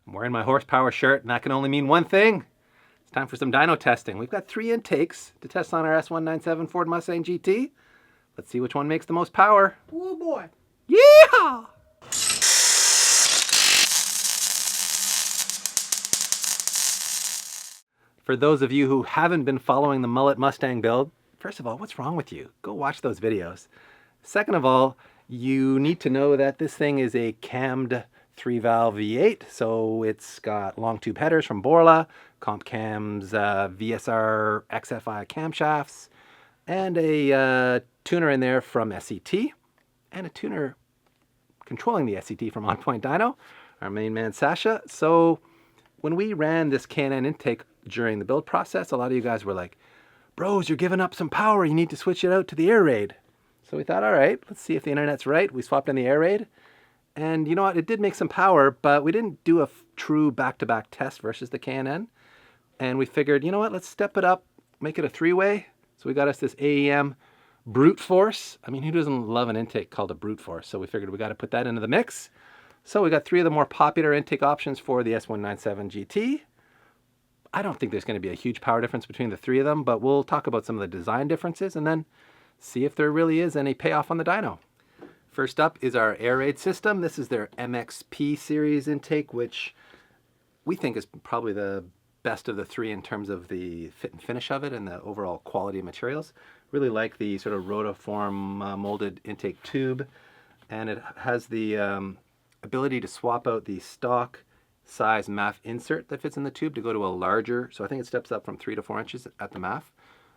I'm wearing my horsepower shirt, and that can only mean one thing. It's time for some dyno testing. We've got 3 intakes to test on our S197 Ford Mustang GT. Let's see which one makes the most power. Oh boy. Yeehaw! For those of you who haven't been following the mullet Mustang build, first of all, what's wrong with you? Go watch those videos. Second of all, you need to know that this thing is a cammed 3-valve V8, so it's got long tube headers from Borla, comp cams, VSR XFI camshafts, and a tuner in there from SCT, and a tuner controlling the SCT from On Point Dyno, our main man Sasha. So when we ran this K&N intake during the build process, a lot of you guys were like, bros, you're giving up some power, you need to switch it out to the air raid. So we thought, all right, let's see if the internet's right. We swapped in the air raid, and you know what, it did make some power, but we didn't do a true back-to-back test versus the K&N. And we figured, you know what, let's step it up, make it a 3-way. So we got us this AEM brute force. I mean, who doesn't love an intake called a brute force? So we figured we got to put that into the mix. So we got 3 of the more popular intake options for the S197 GT. I don't think there's going to be a huge power difference between the 3 of them, but we'll talk about some of the design differences and then see if there really is any payoff on the dyno. First up is our air raid system. This is their MXP series intake, which we think is probably the best of the 3 in terms of the fit and finish of it and the overall quality of materials. Really like the sort of rotiform molded intake tube, and it has the ability to swap out the stock size MAF insert that fits in the tube to go to a larger, so I think it steps up from 3 to 4 inches at the MAF,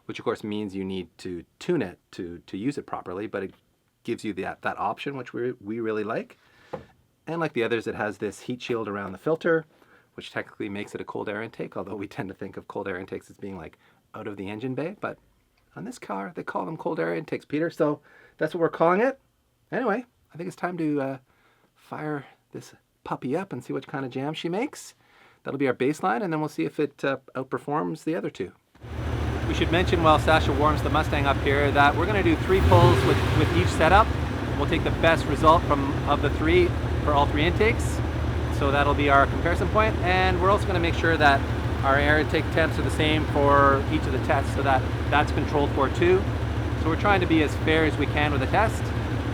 which of course means you need to tune it to use it properly, but it gives you that option, which we really like. And like the others, it has this heat shield around the filter, which technically makes it a cold air intake, although we tend to think of cold air intakes as being like out of the engine bay, but on this car, they call them cold air intakes, Peter, so that's what we're calling it. Anyway, I think it's time to fire this puppy up and see what kind of jam she makes. That'll be our baseline, and then we'll see if it outperforms the other 2. We should mention while Sasha warms the Mustang up here that we're going to do 3 pulls with each setup. We'll take the best result of the 3 for all 3 intakes. So that'll be our comparison point, and we're also going to make sure that our air intake temps are the same for each of the tests, so that that's controlled for too. So we're trying to be as fair as we can with the test,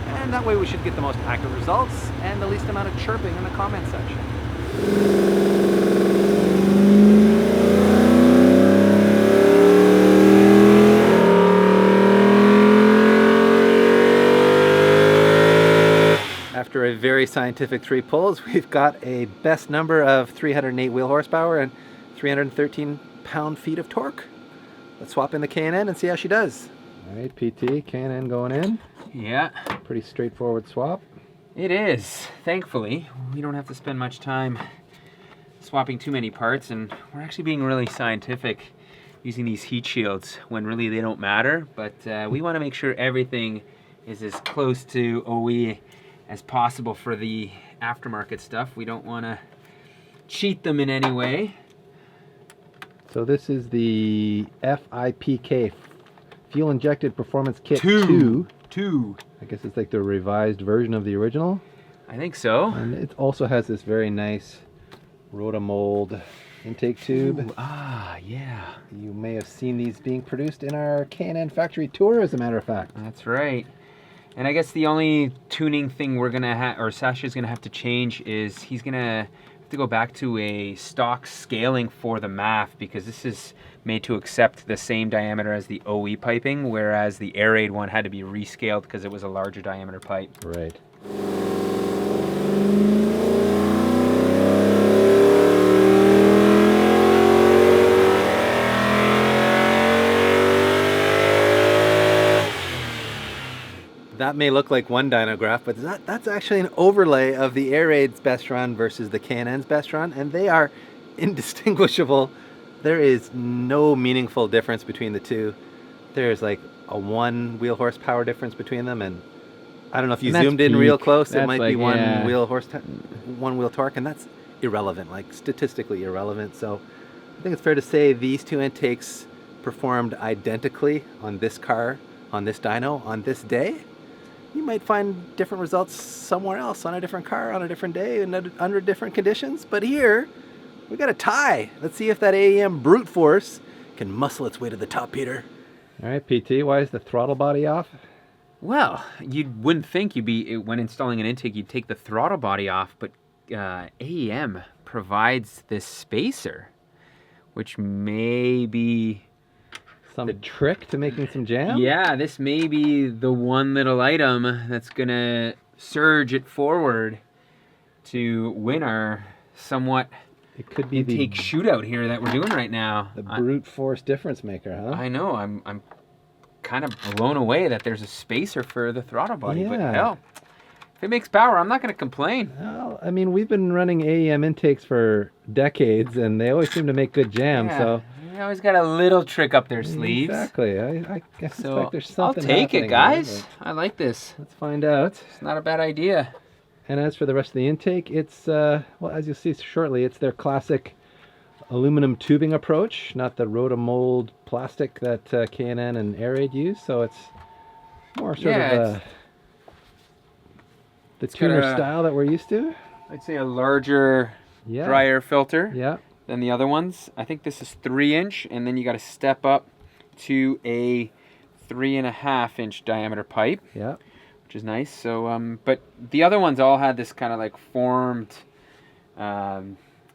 and that way we should get the most accurate results and the least amount of chirping in the comment section. After a very scientific 3 pulls, we've got a best number of 308 wheel horsepower and 313 pound-feet of torque. Let's swap in the K&N and see how she does. All right, PT, K&N going in. Yeah. Pretty straightforward swap. It is. Thankfully, we don't have to spend much time swapping too many parts, and we're actually being really scientific using these heat shields when really they don't matter, but we want to make sure everything is as close to OE as possible for the aftermarket stuff. We don't want to cheat them in any way. So this is the FIPK, Fuel Injected Performance Kit 2. I guess it's like the revised version of the original. I think so. And it also has this very nice rotomold intake tube. Ooh, yeah. You may have seen these being produced in our K&N factory tour, as a matter of fact. That's right. And I guess the only tuning thing we're gonna have, or Sasha's gonna have to change, is he's gonna have to go back to a stock scaling for the MAF, because this is made to accept the same diameter as the OE piping, whereas the air raid one had to be rescaled because it was a larger diameter pipe. Right. That may look like one dyno graph, but that's actually an overlay of the air raid's best run versus the K&N's best run, and they are indistinguishable. There is no meaningful difference between the 2. There's like a 1 wheel horsepower difference between them, and I don't know if you zoomed in real close, it might be 1 wheel torque, and that's irrelevant, like statistically irrelevant. So I think it's fair to say these 2 intakes performed identically on this car, on this dyno, on this day. you might find different results somewhere else on a different car on a different day and under different conditions. But here, we got a tie. Let's see if that AEM brute force can muscle its way to the top, Peter. All right, PT, why is the throttle body off? Well, you wouldn't think when installing an intake, you'd take the throttle body off, but AEM provides this spacer, which may be some trick to making some jam? Yeah, this may be the one little item that's gonna surge it forward to win our somewhat it could be intake shootout here that we're doing right now. The brute force difference maker, huh? I know, I'm kind of blown away that there's a spacer for the throttle body, but hell, if it makes power, I'm not going to complain. Well, I mean, we've been running AEM intakes for decades, and they always seem to make good jam, so... They always got a little trick up their sleeves. Exactly. I suspect there's something I'll take it, guys. Here, I like this. Let's find out. It's not a bad idea. And as for the rest of the intake, it's, well, as you'll see shortly, it's their classic aluminum tubing approach, not the rotomold plastic that K&N and Air Raid use. So it's more sort of the tuner style that we're used to. I'd say a larger dry air filter than the other ones. I think this is 3-inch, and then you got to step up to a 3.5-inch diameter pipe. Yeah. Which is nice. So, but the other ones all had this kind of like formed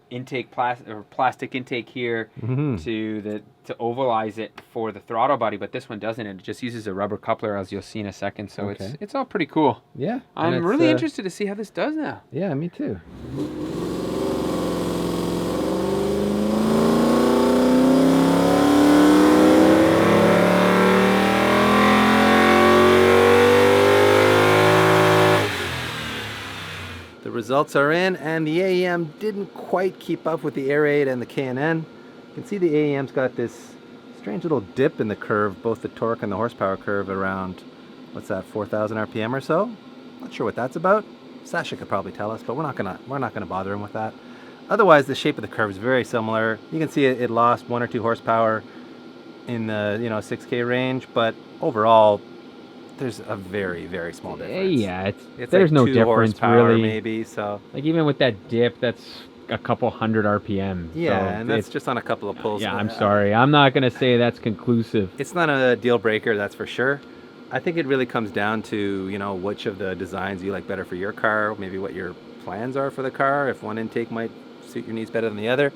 intake plastic intake here to ovalize it for the throttle body, but this one doesn't. It just uses a rubber coupler, as you'll see in a second. So it's all pretty cool. Yeah, I'm really interested to see how this does now. Yeah, me too. The results are in, and the AEM didn't quite keep up with the Air Raid and the K&N. You can see the AEM's got this strange little dip in the curve, both the torque and the horsepower curve around, what's that, 4,000 RPM or so? Not sure what that's about. Sasha could probably tell us, but we're not gonna bother him with that. Otherwise, the shape of the curve is very similar. You can see it lost 1 or 2 horsepower in the 6K range, but overall, there's a very, very small difference. Yeah, there's like no difference really. Maybe so. Like even with that dip, that's a couple hundred RPM. Yeah, so and that's just on a couple of pulls. Yeah, I'm sorry, I'm not gonna say that's conclusive. It's not a deal breaker, that's for sure. I think it really comes down to which of the designs you like better for your car, maybe what your plans are for the car. If one intake might suit your needs better than the other,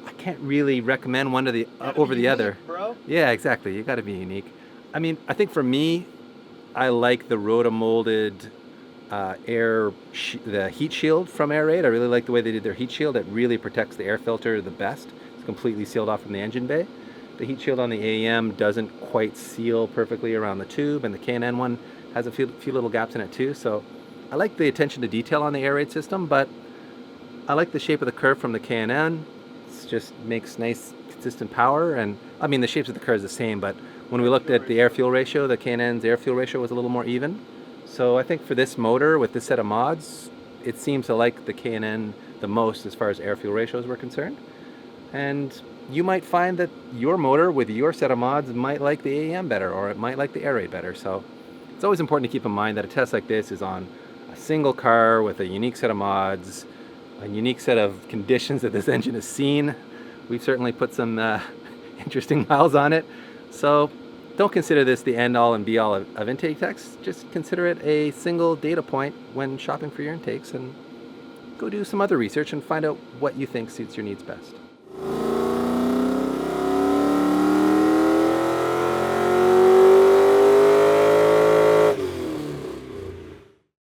I can't really recommend one over the other. Bro? Yeah, exactly. You got to be unique. I mean, I think for me, I like the rotomolded the heat shield from Air Raid. I really like the way they did their heat shield. It really protects the air filter the best. It's completely sealed off from the engine bay. The heat shield on the AEM doesn't quite seal perfectly around the tube, and the K&N one has a few little gaps in it too. So I like the attention to detail on the Air Raid system, but I like the shape of the curve from the K&N. It just makes nice consistent power, and I mean the shapes of the curve is the same, but when we looked at the air-fuel ratio, the K&N's air-fuel ratio was a little more even. So I think for this motor, with this set of mods, it seems to like the K&N the most as far as air-fuel ratios were concerned. And you might find that your motor with your set of mods might like the AEM better, or it might like the Air Raid better. So it's always important to keep in mind that a test like this is on a single car with a unique set of mods, a unique set of conditions that this engine has seen. We've certainly put some interesting miles on it. So don't consider this the end-all and be-all of intake techs. Just consider it a single data point when shopping for your intakes, and go do some other research and find out what you think suits your needs best.